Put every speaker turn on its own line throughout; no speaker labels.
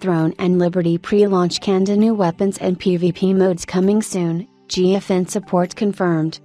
Throne and Liberty pre-launch QandA new weapons and PvP modes coming soon, GFN support confirmed.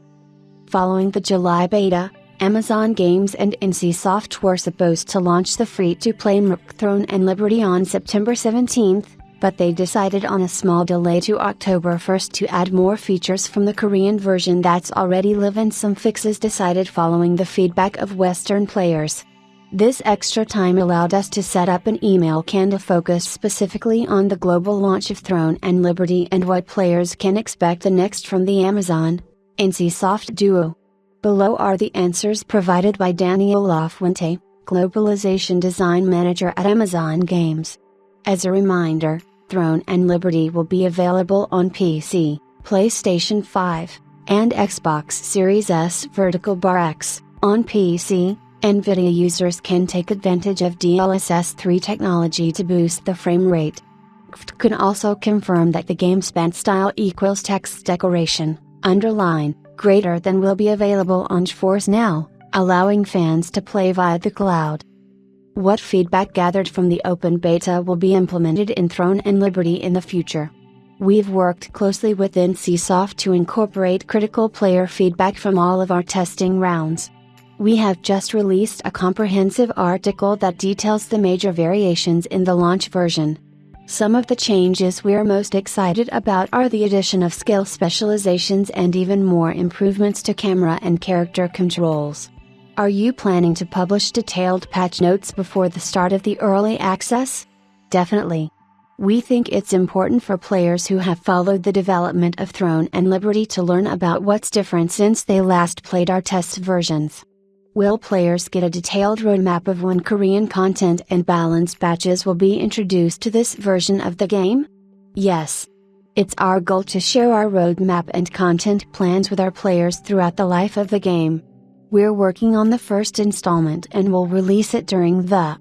Following the July beta, Amazon Games and NCSoft were supposed to launch the free-to-play Throne and Liberty on September 17th, but they decided on a small delay to October 1st to add more features from the Korean version that's already live and some fixes decided following the feedback of Western players. This extra time allowed us to set up an email QandA focused specifically on the global launch of Throne and Liberty and what players can expect the next from the Amazon NCSoft duo. Below are the answers provided by Daniel Lafuente, Globalization Design Manager at Amazon Games. As a reminder, Throne and Liberty will be available on PC, PlayStation 5, and Xbox Series S Vertical Bar X. On PC, NVIDIA users can take advantage of DLSS 3 technology to boost the frame rate. GFN can also confirm that the game span style equals text decoration, underline, greater than will be available on GeForce Now, allowing fans to play via the cloud. What feedback gathered from the open beta will be implemented in Throne and Liberty in the future? We've worked closely with NCSoft to incorporate critical player feedback from all of our testing rounds. We have just released a comprehensive article that details the major variations in the launch version. Some of the changes we are most excited about are the addition of skill specializations and even more improvements to camera and character controls. Are you planning to publish detailed patch notes before the start of the early access? Definitely. We think it's important for players who have followed the development of Throne and Liberty to learn about what's different since they last played our test versions. Will players get a detailed roadmap of when Korean content and balanced patches will be introduced to this version of the game? Yes. It's our goal to share our roadmap and content plans with our players throughout the life of the game. We're working on the first installment and will release it during the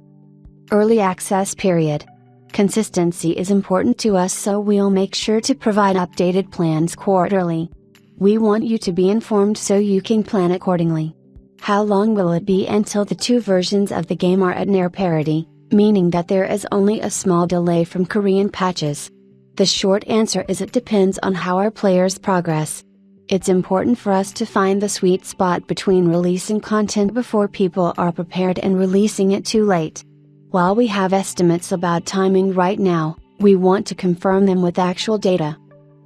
early access period. Consistency is important to us, so we'll make sure to provide updated plans quarterly. We want you to be informed so you can plan accordingly. How long will it be until the two versions of the game are at near parity, meaning that there is only a small delay from Korean patches? The short answer is it depends on how our players progress. It's important for us to find the sweet spot between releasing content before people are prepared and releasing it too late. While we have estimates about timing right now, we want to confirm them with actual data.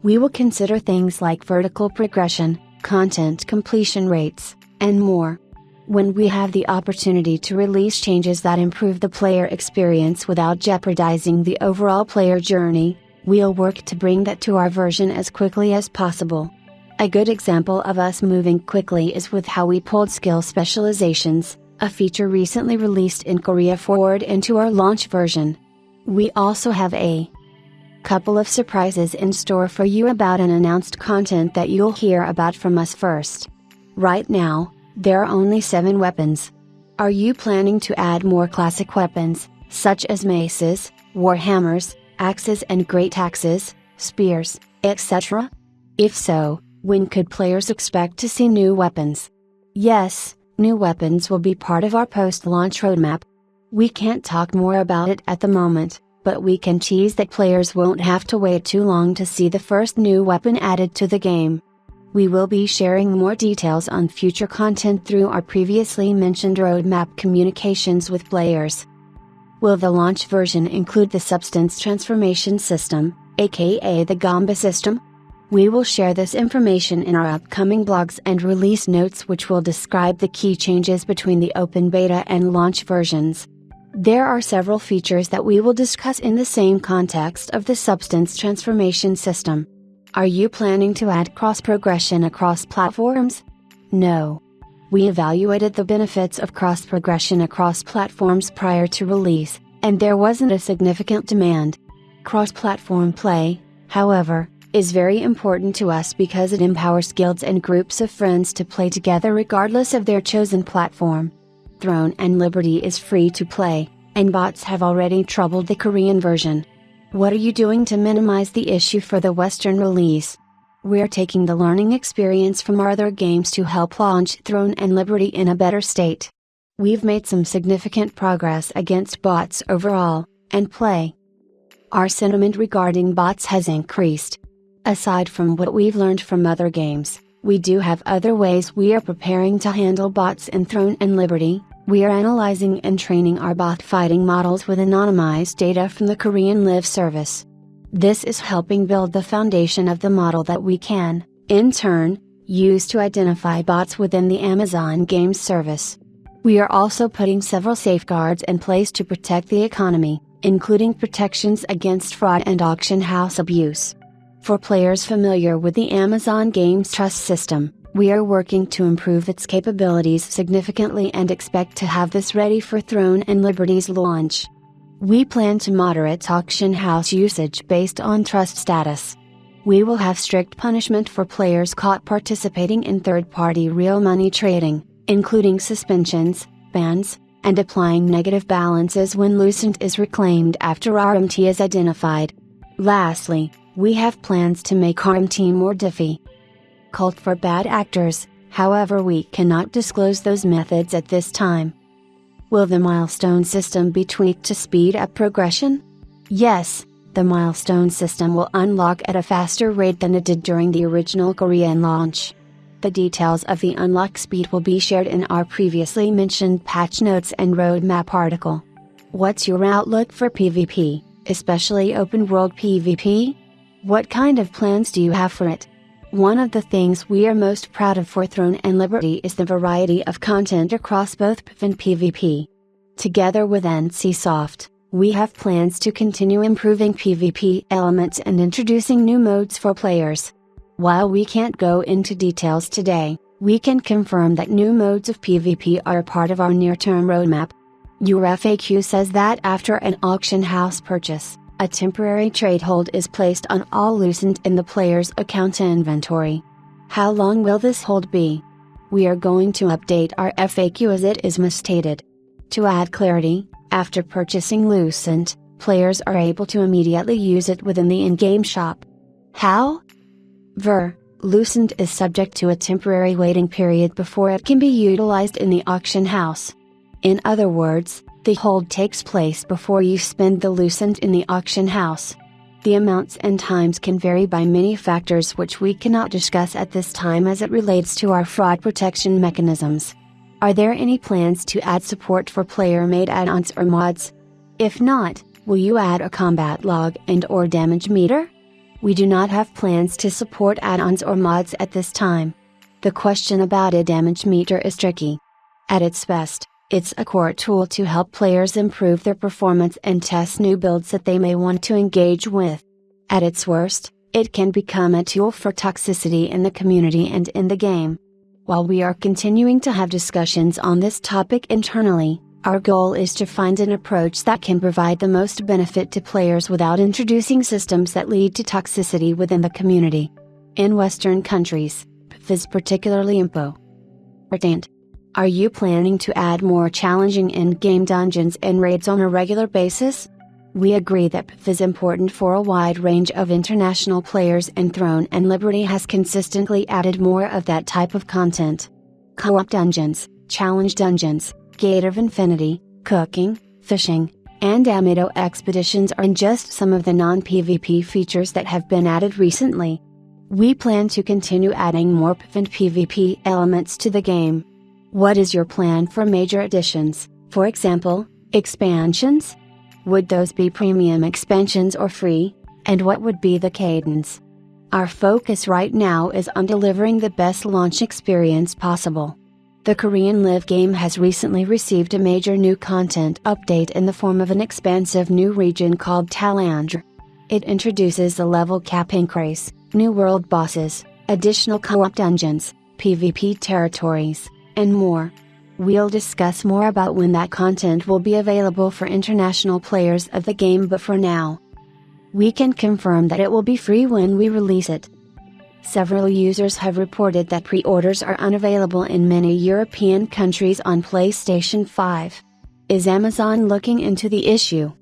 We will consider things like vertical progression, content completion rates, and more. When we have the opportunity to release changes that improve the player experience without jeopardizing the overall player journey, we'll work to bring that to our version as quickly as possible. A good example of us moving quickly is with how we pulled skill specializations, a feature recently released in Korea, forward into our launch version. We also have a couple of surprises in store for you about unannounced content that you'll hear about from us first. Right now, there are only 7 weapons. Are you planning to add more classic weapons, such as maces, warhammers, axes and great axes, spears, etc.? If so, when could players expect to see new weapons? Yes, new weapons will be part of our post-launch roadmap. We can't talk more about it at the moment, but we can tease that players won't have to wait too long to see the first new weapon added to the game. We will be sharing more details on future content through our previously mentioned roadmap communications with players. Will the launch version include the Substance Transformation System, aka the GFN system? We will share this information in our upcoming blogs and release notes, which will describe the key changes between the open beta and launch versions. There are several features that we will discuss in the same context of the Substance Transformation System. Are you planning to add cross-progression across platforms? No. We evaluated the benefits of cross-progression across platforms prior to release, and there wasn't a significant demand. Cross-platform play, however, is very important to us because it empowers guilds and groups of friends to play together regardless of their chosen platform. Throne and Liberty is free to play, and bots have already troubled the Korean version. What are you doing to minimize the issue for the Western release? We're taking the learning experience from our other games to help launch Throne and Liberty in a better state. We've made some significant progress against bots overall, and play our sentiment regarding bots has increased. Aside from what we've learned from other games, we do have other ways we are preparing to handle bots in Throne and Liberty. We are analyzing and training our bot fighting models with anonymized data from the Korean Live service. This is helping build the foundation of the model that we can, in turn, use to identify bots within the Amazon Games service. We are also putting several safeguards in place to protect the economy, including protections against fraud and auction house abuse. For players familiar with the Amazon Games Trust system, we are working to improve its capabilities significantly and expect to have this ready for Throne and Liberty's launch. We plan to moderate auction house usage based on trust status. We will have strict punishment for players caught participating in third-party real money trading, including suspensions, bans, and applying negative balances when Lucent is reclaimed after RMT is identified. Lastly, we have plans to make RMT more difficult for bad actors, however we cannot disclose those methods at this time. Will the milestone system be tweaked to speed up progression? Yes, the milestone system will unlock at a faster rate than it did during the original Korean launch. The details of the unlock speed will be shared in our previously mentioned patch notes and roadmap article. What's your outlook for PvP, especially open world PvP? What kind of plans do you have for it? One of the things we are most proud of for Throne and Liberty is the variety of content across both PvP and PvP. Together with NCSoft, we have plans to continue improving PvP elements and introducing new modes for players. While we can't go into details today, we can confirm that new modes of PvP are a part of our near-term roadmap. Your FAQ says that after an auction house purchase, a temporary trade hold is placed on all Lucent in the player's account inventory. How long will this hold be? We are going to update our FAQ as it is misstated. To add clarity, after purchasing Lucent, players are able to immediately use it within the in-game shop. How? Lucent is subject to a temporary waiting period before it can be utilized in the auction house. In other words, the hold takes place before you spend the Lucent in the auction house. The amounts and times can vary by many factors which we cannot discuss at this time as it relates to our fraud protection mechanisms. Are there any plans to add support for player-made add-ons or mods? If not, will you add a combat log and/or damage meter? We do not have plans to support add-ons or mods at this time. The question about a damage meter is tricky. At its best, it's a core tool to help players improve their performance and test new builds that they may want to engage with. At its worst, it can become a tool for toxicity in the community and in the game. While we are continuing to have discussions on this topic internally, our goal is to find an approach that can provide the most benefit to players without introducing systems that lead to toxicity within the community. In Western countries, PvP is particularly important. Are you planning to add more challenging in-game dungeons and raids on a regular basis? We agree that PvP is important for a wide range of international players, and Throne and Liberty has consistently added more of that type of content. Co-op dungeons, challenge dungeons, Gate of Infinity, cooking, fishing, and Amido expeditions are just some of the non-PvP features that have been added recently. We plan to continue adding more PvP and PvP elements to the game. What is your plan for major additions, for example, expansions? Would those be premium expansions or free, and what would be the cadence? Our focus right now is on delivering the best launch experience possible. The Korean Live game has recently received a major new content update in the form of an expansive new region called Talandra. It introduces a level cap increase, new world bosses, additional co-op dungeons, PvP territories, and more. We'll discuss more about when that content will be available for international players of the game, but for now, we can confirm that it will be free when we release it. Several users have reported that pre-orders are unavailable in many European countries on PlayStation 5. Is Amazon looking into the issue?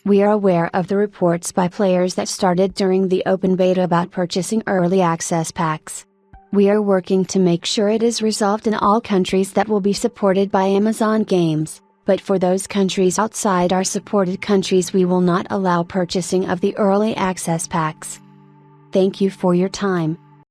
We are aware of the reports by players that started during the open beta about purchasing early access packs. We are working to make sure it is resolved in all countries that will be supported by Amazon Games, but for those countries outside our supported countries we will not allow purchasing of the early access packs. Thank you for your time.